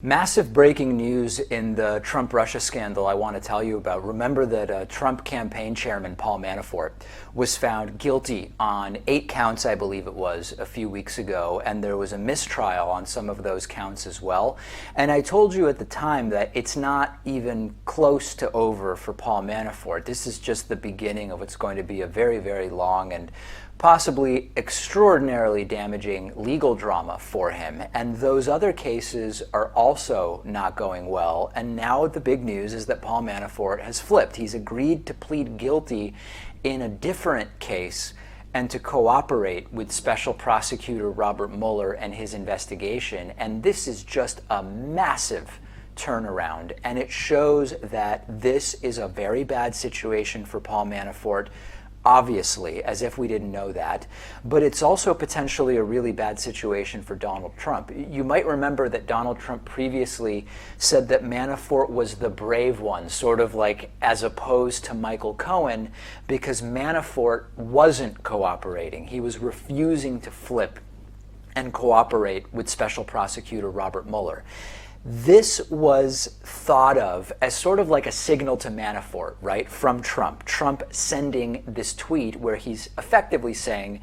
Massive breaking news in the Trump-Russia scandal I want to tell you about. Remember that Trump campaign chairman Paul Manafort was found guilty on 8 counts, I believe it was, a few weeks ago, and there was a mistrial on some of those counts as well. And I told you at the time that it's not even close to over for Paul Manafort. This is just the beginning of what's going to be a very, very long and possibly extraordinarily damaging legal drama for him. And those other cases are also not going well. And now the big news is that Paul Manafort has flipped. He's agreed to plead guilty in a different case and to cooperate with Special Prosecutor Robert Mueller and his investigation. And this is just a massive turnaround. And it shows that this is a very bad situation for Paul Manafort, obviously, as if we didn't know that, but it's also potentially a really bad situation for Donald Trump. You might remember that Donald Trump previously said that Manafort was the brave one, sort of like as opposed to Michael Cohen, because Manafort wasn't cooperating. He was refusing to flip and cooperate with Special Prosecutor Robert Mueller. This was thought of as sort of like a signal to Manafort, right, from Trump. Trump sending this tweet where he's effectively saying,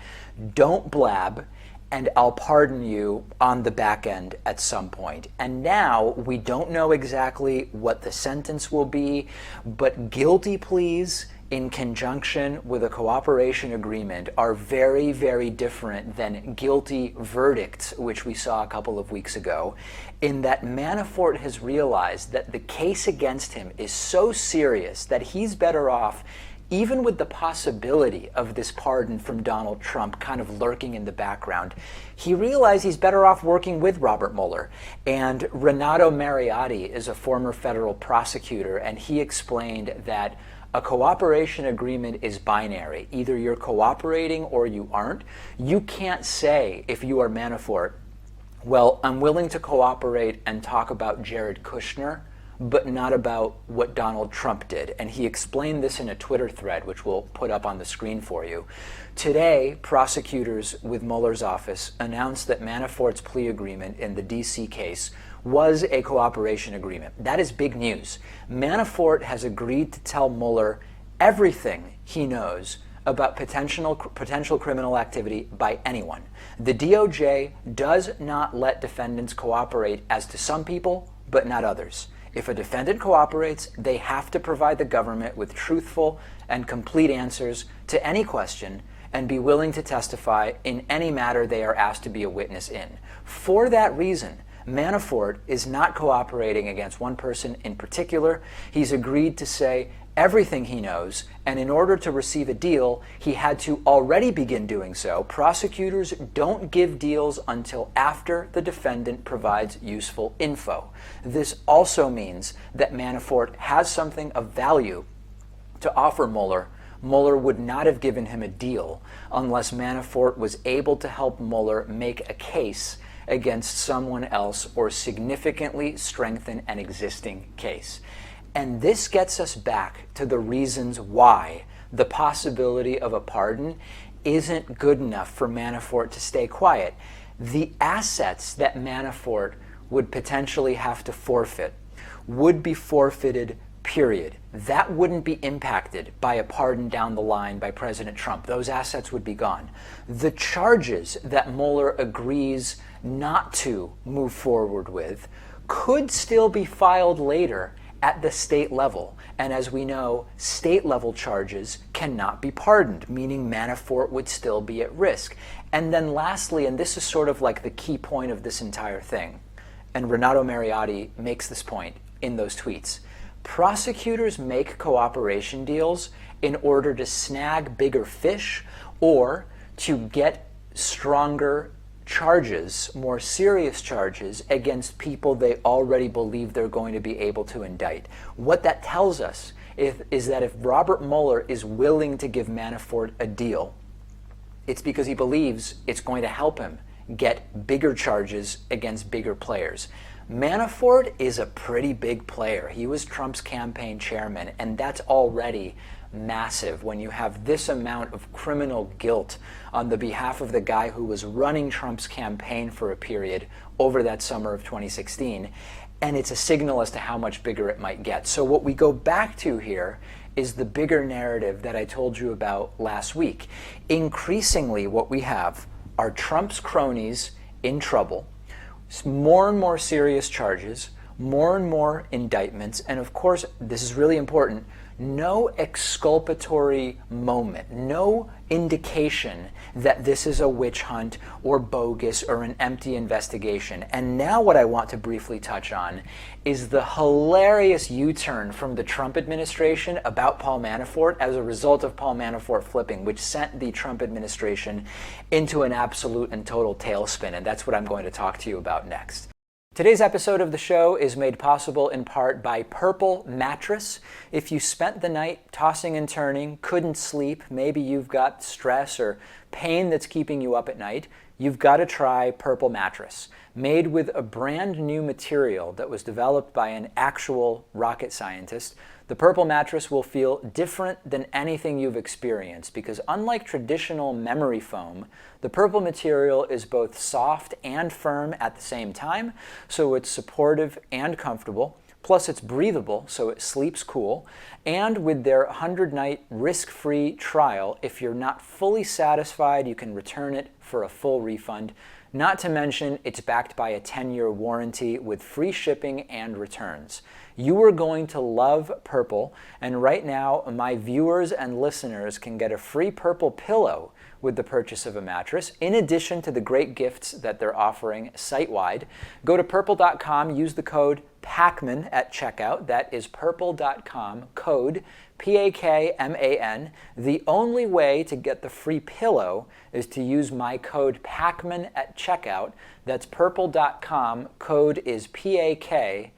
don't blab, and I'll pardon you on the back end at some point. And now we don't know exactly what the sentence will be, but guilty pleas in conjunction with a cooperation agreement are very, very different than guilty verdicts, which we saw a couple of weeks ago, in that Manafort has realized that the case against him is so serious that he's better off, even with the possibility of this pardon from Donald Trump kind of lurking in the background. He realized he's better off working with Robert Mueller. And Renato Mariotti is a former federal prosecutor, and he explained that a cooperation agreement is binary. Either you're cooperating or you aren't. You can't say, if you are Manafort, well, I'm willing to cooperate and talk about Jared Kushner, but not about what Donald Trump did. And he explained this in a Twitter thread, which we'll put up on the screen for you. Today, prosecutors with Mueller's office announced that Manafort's plea agreement in the DC case was a cooperation agreement. That is big news. Manafort has agreed to tell Mueller everything he knows about potential criminal activity by anyone. The DOJ does not let defendants cooperate as to some people, but not others. If a defendant cooperates, they have to provide the government with truthful and complete answers to any question and be willing to testify in any matter they are asked to be a witness in. For that reason, Manafort is not cooperating against one person in particular. He's agreed to say everything he knows, and in order to receive a deal, he had to already begin doing so. Prosecutors don't give deals until after the defendant provides useful info. This also means that Manafort has something of value to offer Mueller. Mueller would not have given him a deal unless Manafort was able to help Mueller make a case against someone else or significantly strengthen an existing case. And this gets us back to the reasons why the possibility of a pardon isn't good enough for Manafort to stay quiet. The assets that Manafort would potentially have to forfeit would be forfeited, period. That wouldn't be impacted by a pardon down the line by President Trump. Those assets would be gone. The charges that Mueller agrees not to move forward with could still be filed later at the state level. And as we know, state level charges cannot be pardoned, meaning Manafort would still be at risk. And then lastly, and this is sort of like the key point of this entire thing, and Renato Mariotti makes this point in those tweets, prosecutors make cooperation deals in order to snag bigger fish or to get stronger charges, more serious charges against people they already believe they're going to be able to indict. What that tells us is that if Robert Mueller is willing to give Manafort a deal, it's because he believes it's going to help him get bigger charges against bigger players. Manafort is a pretty big player. He was Trump's campaign chairman, and that's already massive when you have this amount of criminal guilt on the behalf of the guy who was running Trump's campaign for a period over that summer of 2016. and it's a signal as to how much bigger it might get. So what we go back to here is the bigger narrative that I told you about last week. Increasingly, what we have are Trump's cronies in trouble, more and more serious charges, more and more indictments, and of course, this is really important, no exculpatory moment, no indication that this is a witch hunt or bogus or an empty investigation. And now what I want to briefly touch on is the hilarious U-turn from the Trump administration about Paul Manafort as a result of Paul Manafort flipping, which sent the Trump administration into an absolute and total tailspin. And that's what I'm going to talk to you about next. Today's episode of the show is made possible in part by Purple Mattress. If you spent the night tossing and turning, couldn't sleep, maybe you've got stress or pain that's keeping you up at night, you've got to try Purple Mattress. Made with a brand new material that was developed by an actual rocket scientist, the Purple Mattress will feel different than anything you've experienced because unlike traditional memory foam, the Purple material is both soft and firm at the same time, so it's supportive and comfortable. Plus it's breathable, so it sleeps cool. And with their 100-night risk-free trial, if you're not fully satisfied, you can return it for a full refund. Not to mention, it's backed by a 10-year warranty with free shipping and returns. You are going to love Purple, and right now, my viewers and listeners can get a free Purple pillow with the purchase of a mattress, in addition to the great gifts that they're offering site-wide. Go to purple.com, use the code Pakman at checkout. That is purple.com, code Pakman. The only way to get the free pillow is to use my code Pakman at checkout. That's purple.com, code is Pakman.